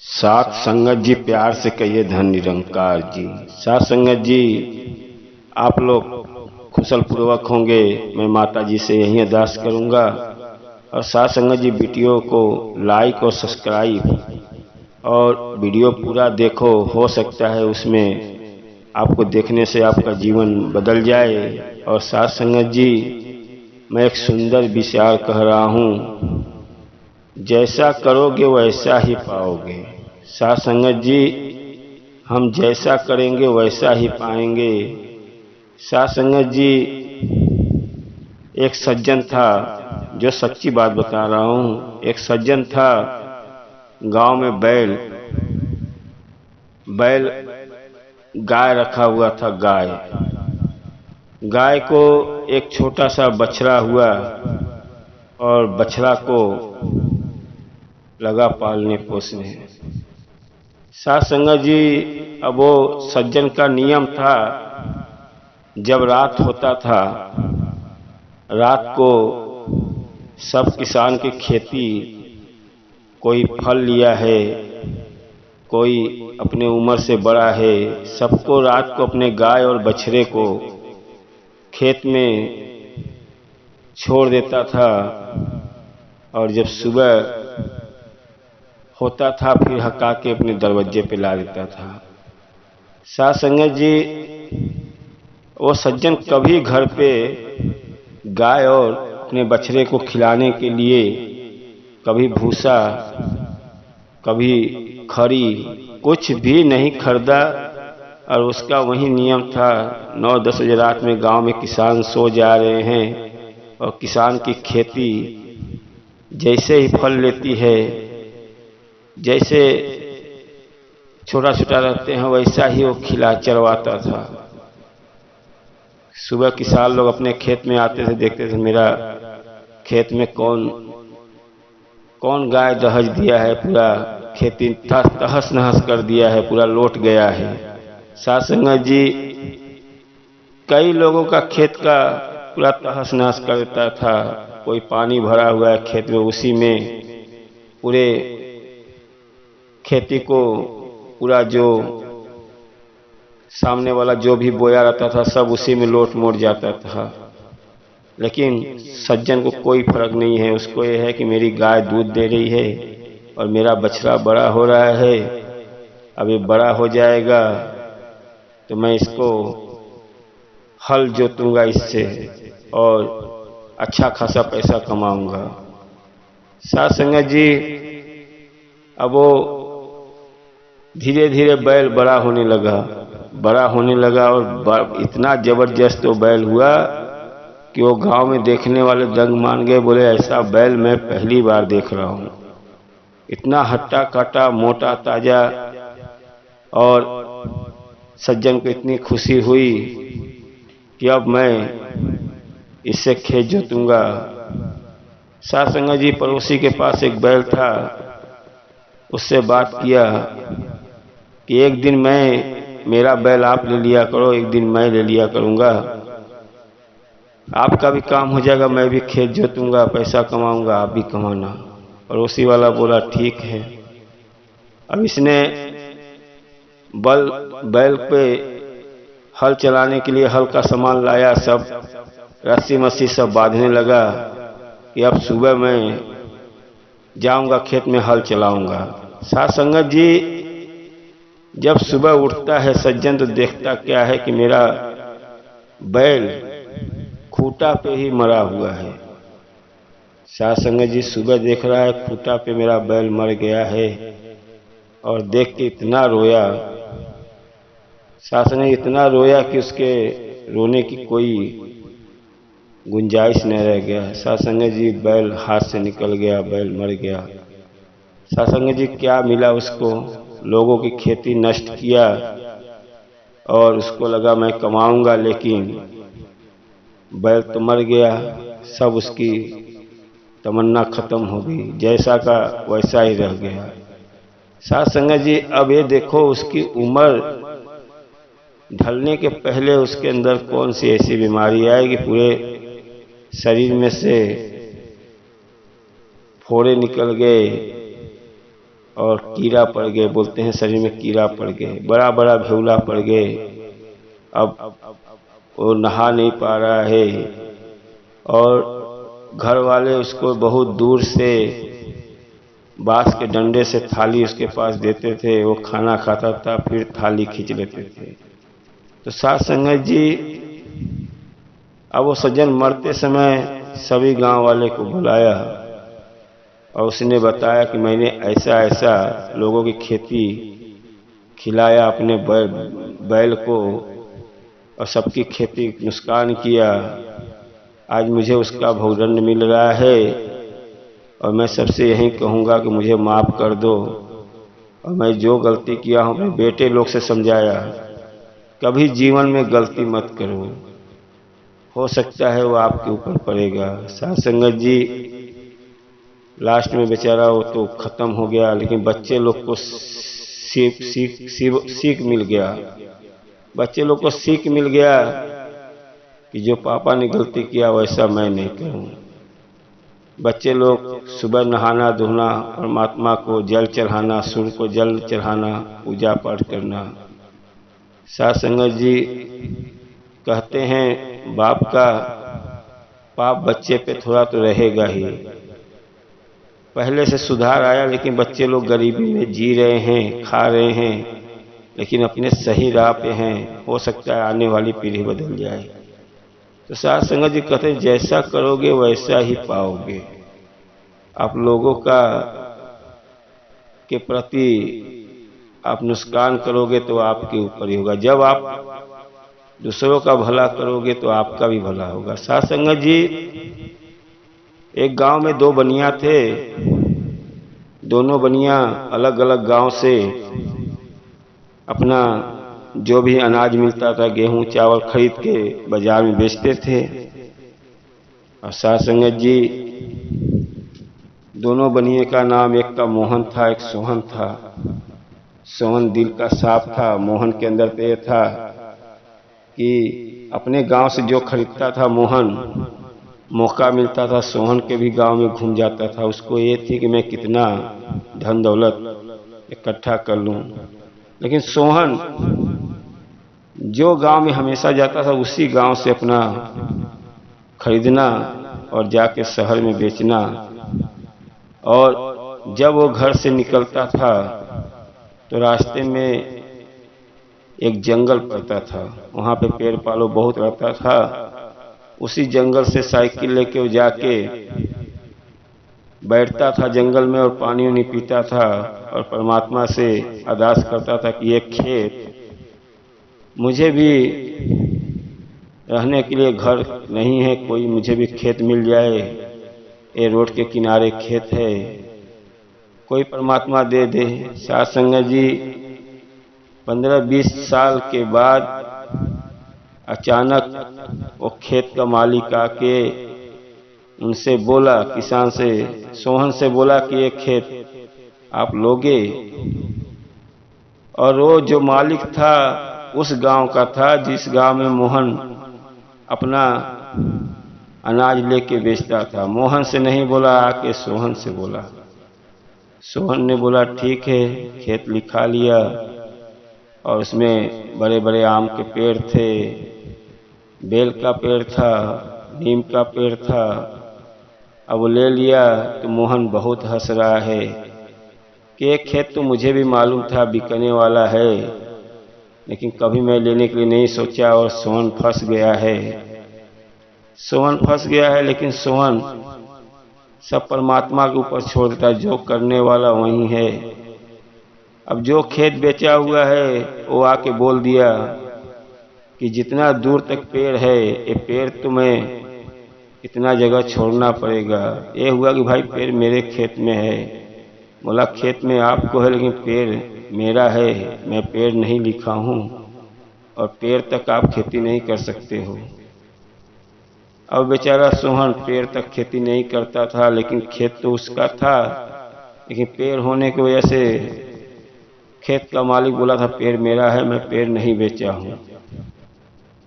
साथ संगत जी प्यार से कहिए धन निरंकार जी। साथ संगत जी आप लोग कुशल पूर्वक होंगे, मैं माता जी से यही अरदास करूंगा। और साथ संगत जी वीडियो को लाइक और सब्सक्राइब और वीडियो पूरा देखो, हो सकता है उसमें आपको देखने से आपका जीवन बदल जाए। और साथ संगत जी मैं एक सुंदर विचार कह रहा हूँ, जैसा करोगे वैसा ही पाओगे। साथ संगत जी हम जैसा करेंगे वैसा ही पाएंगे। साथ संगत जी एक सज्जन था, जो सच्ची बात बता रहा हूँ, एक सज्जन था गांव में बैल गाय रखा हुआ था। गाय को एक छोटा सा बछड़ा हुआ और बछड़ा को लगा पालने पोसने। साथ संगत जी अब वो सज्जन का नियम था, जब रात होता था, रात को सब किसान की खेती, कोई फल लिया है, कोई अपने उम्र से बड़ा है, सबको रात को अपने गाय और बछड़े को खेत में छोड़ देता था। और जब सुबह होता था फिर हका के अपने दरवाजे पे ला देता था। साथ संगत जी वो सज्जन कभी घर पे गाय और अपने बछड़े को खिलाने के लिए कभी भूसा, कभी खरी, कुछ भी नहीं खरीदा। और उसका वही नियम था, 9-10 बजे रात में गांव में किसान सो जा रहे हैं और किसान की खेती जैसे ही फल लेती है, जैसे छोटा छोटा रहते हैं वैसा ही वो खिला चरवाता था। सुबह किसान लोग अपने खेत में आते थे, देखते थे मेरा खेत में कौन गाय दहज दिया है, पूरा खेती तहस नहस कर दिया है, पूरा लौट गया है। साथ संगत जी कई लोगों का खेत का पूरा तहस नहस कर देता था। कोई पानी भरा हुआ है खेत में, उसी में पूरे खेती को, पूरा जो सामने वाला जो भी बोया रहता था सब उसी में लोट मोट जाता था। लेकिन सज्जन को कोई फर्क नहीं है, उसको ये है कि मेरी गाय दूध दे रही है और मेरा बछड़ा बड़ा हो रहा है, अब ये बड़ा हो जाएगा तो मैं इसको हल जोतूंगा इससे और अच्छा खासा पैसा कमाऊंगा। साथ संगत जी अब वो धीरे धीरे बैल बड़ा होने लगा और इतना जबरदस्त वो बैल हुआ कि वो गांव में देखने वाले दंग मान गए, बोले ऐसा बैल मैं पहली बार देख रहा हूँ। इतना हट्टा कट्टा, मोटा ताजा। और सज्जन को इतनी खुशी हुई कि अब मैं इससे खेत जोतूंगा। साथ संगत जी पड़ोसी के पास एक बैल था, उससे बात किया कि एक दिन मेरा बैल आप ले लिया करो, एक दिन मैं ले लिया करूंगा, आपका भी काम हो जाएगा, मैं भी खेत जोतूंगा, पैसा कमाऊंगा, आप भी कमाना। पड़ोसी वाला बोला ठीक है। अब इसने बैल पे हल चलाने के लिए हल का सामान लाया, सब रस्सी मस्सी सब बांधने लगा कि अब सुबह मैं जाऊंगा खेत में हल चलाऊंगा। साथ संगत जी जब सुबह उठता है सज्जन तो देखता क्या है कि मेरा बैल खूंटा पे ही मरा हुआ है। साथ संगत जी सुबह देख रहा है खूंटा पे मेरा बैल मर गया है और देख के इतना रोया। साथ संगत इतना रोया कि उसके रोने की कोई गुंजाइश नहीं रह गया। साथ संगत जी बैल हाथ से निकल गया, बैल मर गया। साथ संगत जी क्या मिला उसको, लोगों की खेती नष्ट किया और उसको लगा मैं कमाऊंगा, लेकिन बैल तो मर गया, सब उसकी तमन्ना खत्म हो गई, जैसा का वैसा ही रह गया। साथ संगत जी अब ये देखो उसकी उम्र ढलने के पहले उसके अंदर कौन सी ऐसी बीमारी आएगी, पूरे शरीर में से फोड़े निकल गए, और कीड़ा पड़ गए, बोलते हैं शरीर में कीड़ा पड़ गए, बड़ा बड़ा भेवला पड़ गए। अब वो नहा नहीं पा रहा है और घर वाले उसको बहुत दूर से बांस के डंडे से थाली उसके पास देते थे, वो खाना खाता था, फिर थाली खींच लेते थे। तो साथ संगत जी, अब वो सज्जन मरते समय सभी गांव वाले को बुलाया और उसने बताया कि मैंने ऐसा ऐसा लोगों की खेती खिलाया अपने बैल को और सबकी खेती नुकसान किया, आज मुझे उसका भोगदंड मिल रहा है और मैं सबसे यही कहूँगा कि मुझे माफ़ कर दो और मैं जो गलती किया हूँ अपने बेटे लोग से समझाया, कभी जीवन में गलती मत करो, हो सकता है वो आपके ऊपर पड़ेगा। साथ संगत जी, लास्ट में बेचारा वो तो ख़त्म हो गया, लेकिन बच्चे लोग को सीख मिल गया। बच्चे लोग को सीख मिल गया कि जो पापा ने गलती किया वैसा मैं नहीं करूं। बच्चे लोग सुबह नहाना धोना, परमात्मा को जल चढ़ाना, सूर्य को जल चढ़ाना, पूजा पाठ करना। साथ संगत जी, कहते हैं बाप का पाप बच्चे पे थोड़ा तो रहेगा ही। पहले से सुधार आया, लेकिन बच्चे लोग गरीबी में जी रहे हैं, खा रहे हैं, लेकिन अपने सही राह पे हैं। हो सकता है आने वाली पीढ़ी बदल जाए। तो साथ संगत जी कहते हैं जैसा करोगे वैसा ही पाओगे। आप लोगों का के प्रति आप नुकसान करोगे तो आपके ऊपर ही होगा। जब आप दूसरों का भला करोगे तो आपका भी भला होगा। साथ संगत जी, एक गांव में दो बनिया थे। दोनों बनिया अलग अलग गांव से अपना जो भी अनाज मिलता था, गेहूं चावल, खरीद के बाजार में बेचते थे। और साथ संगत जी, दोनों बनिए का नाम, एक का मोहन था, एक सोहन था। सोहन दिल का साफ था। मोहन के अंदर तो ये था कि अपने गांव से जो खरीदता था मोहन, मौका मिलता था सोहन के भी गांव में घूम जाता था। उसको ये थी कि मैं कितना धन दौलत इकट्ठा कर लूं। लेकिन सोहन जो गांव में हमेशा जाता था उसी गांव से अपना खरीदना और जाके शहर में बेचना। और जब वो घर से निकलता था तो रास्ते में एक जंगल पड़ता था, वहाँ पे पेड़ पालो बहुत रहता था। उसी जंगल से साइकिल लेके वो जाके बैठता था जंगल में और पानी उनी पीता था और परमात्मा से अरदास करता था कि ये खेत, मुझे भी रहने के लिए घर नहीं है, कोई मुझे भी खेत मिल जाए। ये रोड के किनारे खेत है, कोई परमात्मा दे दे। साथ संगत जी, 15-20 साल के बाद अचानक वो खेत का मालिक आके उनसे बोला, किसान से, सोहन से बोला कि ये खेत आप लोगे। और वो जो मालिक था उस गांव का था जिस गांव में मोहन अपना अनाज लेके बेचता था। मोहन से नहीं बोला, आके सोहन से बोला। सोहन ने बोला ठीक है, खेत लिखा लिया और उसमें बड़े बड़े आम के पेड़ थे, बेल का पेड़ था, नीम का पेड़ था। अब वो ले लिया तो मोहन बहुत हंस रहा है कि एक खेत तो मुझे भी मालूम था बिकने वाला है, लेकिन कभी मैं लेने के लिए नहीं सोचा और सोहन फंस गया है। सोहन फंस गया है, लेकिन सोहन सब परमात्मा के ऊपर छोड़ देता है, जो करने वाला वही है। अब जो खेत बेचा हुआ है वो आके बोल दिया कि जितना दूर तक पेड़ है, ये पेड़ तुम्हें इतना जगह छोड़ना पड़ेगा। ये हुआ कि भाई पेड़ मेरे खेत में है। बोला खेत में आपको है, लेकिन पेड़ मेरा है, मैं पेड़ नहीं लिखा हूँ और पेड़ तक आप खेती नहीं कर सकते हो। अब बेचारा सोहन पेड़ तक खेती नहीं करता था, लेकिन खेत तो उसका था, लेकिन पेड़ होने की वजह से खेत का मालिक बोला था पेड़ मेरा है, मैं पेड़ नहीं बेचा हूँ।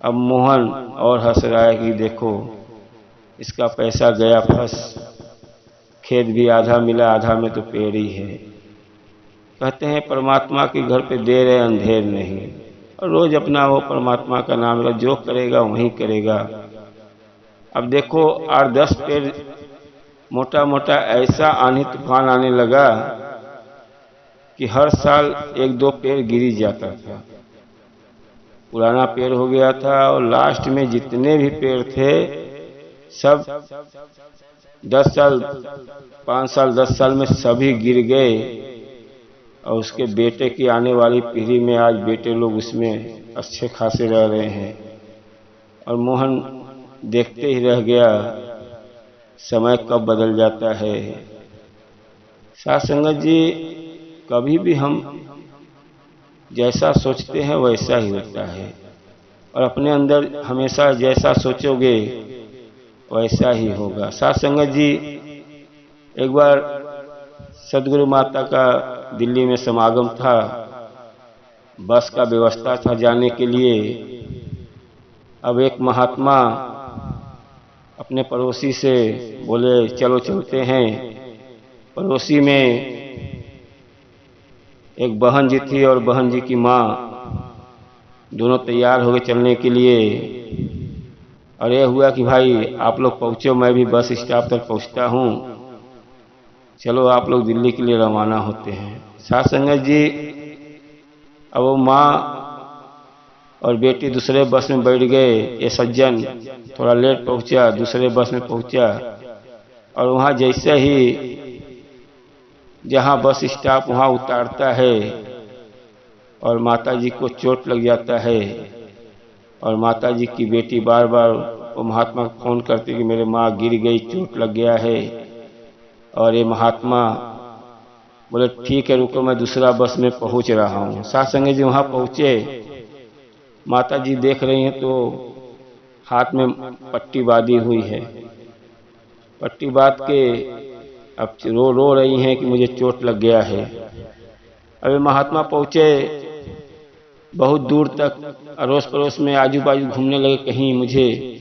अब मोहन और हंस रहा है कि देखो इसका पैसा गया फंस, खेत भी आधा मिला, आधा में तो पेड़ ही है। कहते हैं परमात्मा के घर पे देर है अंधेर नहीं, और रोज अपना वो परमात्मा का नाम लो, जो करेगा वही करेगा। अब देखो 8-10 पेड़ मोटा मोटा ऐसा आंधी तूफान आने लगा कि हर साल 1-2 पेड़ गिरी जाता था, पुराना पेड़ हो गया था। और लास्ट में जितने भी पेड़ थे सब 10 साल 5 साल 10 साल में सभी गिर गए। और उसके बेटे की आने वाली पीढ़ी में आज बेटे लोग उसमें अच्छे खासे रह रहे हैं। और मोहन देखते ही रह गया समय कब बदल जाता है। साथ संगत जी, कभी भी हम जैसा सोचते हैं वैसा ही होता है, और अपने अंदर हमेशा जैसा सोचोगे वैसा ही होगा। साथ संगत जी, एक बार सदगुरु माता का दिल्ली में समागम था, बस का व्यवस्था था जाने के लिए। अब एक महात्मा अपने पड़ोसी से बोले चलो चलते हैं। पड़ोसी में एक बहन जी थी और बहन जी की माँ, दोनों तैयार हो गए चलने के लिए। और यह हुआ कि भाई आप लोग पहुँचो, मैं भी बस स्टॉप तक पहुँचता हूँ, चलो आप लोग दिल्ली के लिए रवाना होते हैं। साथ संगत जी, अब वो माँ और बेटी दूसरे बस में बैठ गए। ये सज्जन थोड़ा लेट पहुँचा, दूसरे बस में पहुँचा। और वहाँ जैसे ही जहाँ बस स्टॉप वहाँ उतारता है और माता जी को चोट लग जाता है। और माता जी की बेटी बार बार वो महात्मा को फोन करती कि मेरे माँ गिर गई, चोट लग गया है। और ये महात्मा बोले ठीक है रुको, मैं दूसरा बस में पहुंच रहा हूँ। साथ संगे जी वहाँ पहुँचे, माता जी देख रही हैं तो हाथ में पट्टी बांधी हुई है। पट्टी बांध के अब रो रही हैं कि मुझे चोट लग गया है। अभी महात्मा पहुँचे बहुत दूर तक, अड़ोस पड़ोस में आजू बाजू घूमने लगे, कहीं मुझे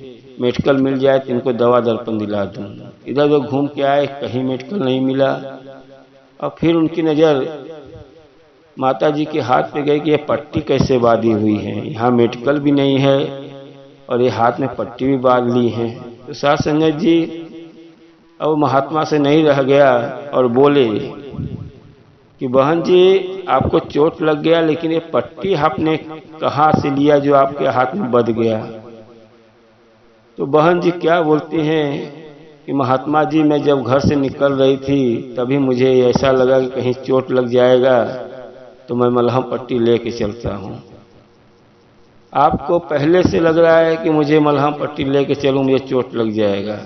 मेडिकल मिल जाए तो इनको दवा दर्पण दिला दूँ। इधर उधर घूम के आए, कहीं मेडिकल नहीं मिला। और फिर उनकी नज़र माता जी के हाथ पे गई कि ये पट्टी कैसे बांधी हुई है, यहाँ मेडिकल भी नहीं है और ये हाथ में पट्टी भी बांध ली है। तो साथ संगत जी, अब महात्मा से नहीं रह गया और बोले कि बहन जी आपको चोट लग गया, लेकिन ये पट्टी आपने कहाँ से लिया जो आपके हाथ में बंध गया। तो बहन जी क्या बोलती हैं कि महात्मा जी मैं जब घर से निकल रही थी तभी मुझे ऐसा लगा कि कहीं चोट लग जाएगा, तो मैं मलहम पट्टी लेके चलता हूँ। आपको पहले से लग रहा है कि मुझे मलहम पट्टी लेके चलूँ, मुझे चोट लग जाएगा।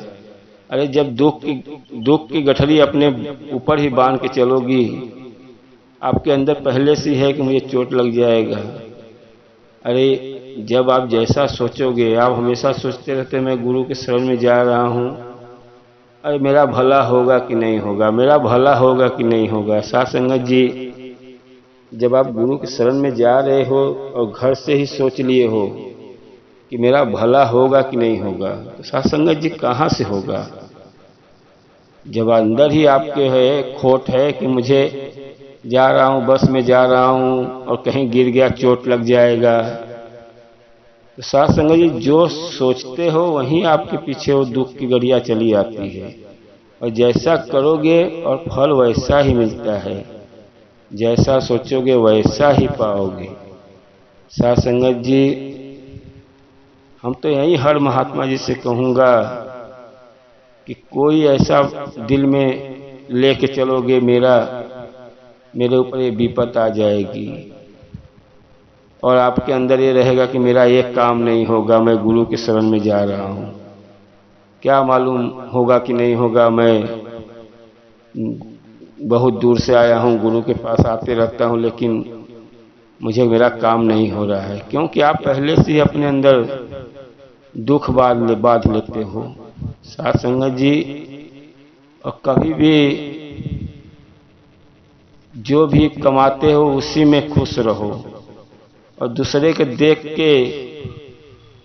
अरे जब दुख की गठरी अपने ऊपर ही बांध के चलोगी, आपके अंदर पहले से है कि मुझे चोट लग जाएगा। अरे जब आप जैसा सोचोगे, आप हमेशा सोचते रहते मैं गुरु के शरण में जा रहा हूँ, अरे मेरा भला होगा कि नहीं होगा, मेरा भला होगा कि नहीं होगा। साथ संगत जी, जब आप गुरु के शरण में जा रहे हो और घर से ही सोच लिए हो कि मेरा भला होगा कि नहीं होगा, तो साथ संगत जी कहाँ से होगा। जब अंदर ही आपके है खोट है कि मुझे जा रहा हूँ, बस में जा रहा हूँ और कहीं गिर गया चोट लग जाएगा, तो साथ संगत जी जो सोचते हो वहीं आपके पीछे वो दुख की गड़िया चली आती है। और जैसा करोगे और फल वैसा ही मिलता है, जैसा सोचोगे वैसा ही पाओगे। साथ संगत जी, हम तो यही हर महात्मा जी से कहूँगा कि कोई ऐसा दिल में लेके चलोगे मेरे ऊपर ये विपत आ जाएगी, और आपके अंदर ये रहेगा कि मेरा ये काम नहीं होगा, मैं गुरु के शरण में जा रहा हूँ, क्या मालूम होगा कि नहीं होगा। मैं बहुत दूर से आया हूँ, गुरु के पास आते रहता हूँ, लेकिन मुझे मेरा काम नहीं हो रहा है, क्योंकि आप पहले से ही अपने अंदर दुख बांध लेते हो। साथ संगत जी, और कभी भी जो भी कमाते हो उसी में खुश रहो, और दूसरे के देख के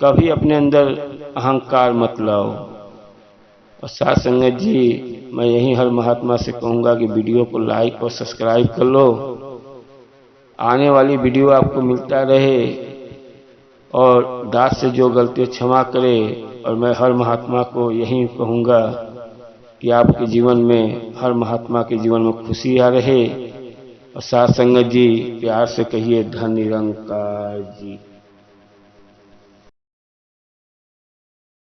कभी अपने अंदर अहंकार मत लाओ। और साथ संगत जी, मैं यही हर महात्मा से कहूँगा कि वीडियो को लाइक और सब्सक्राइब कर लो, आने वाली वीडियो आपको मिलता रहे और दास से जो गलती क्षमा करे। और मैं हर महात्मा को यही कहूँगा कि आपके जीवन में, हर महात्मा के जीवन में खुशियाँ रहे। और साथ संगत जी प्यार से कहिए धन निरंकार जी।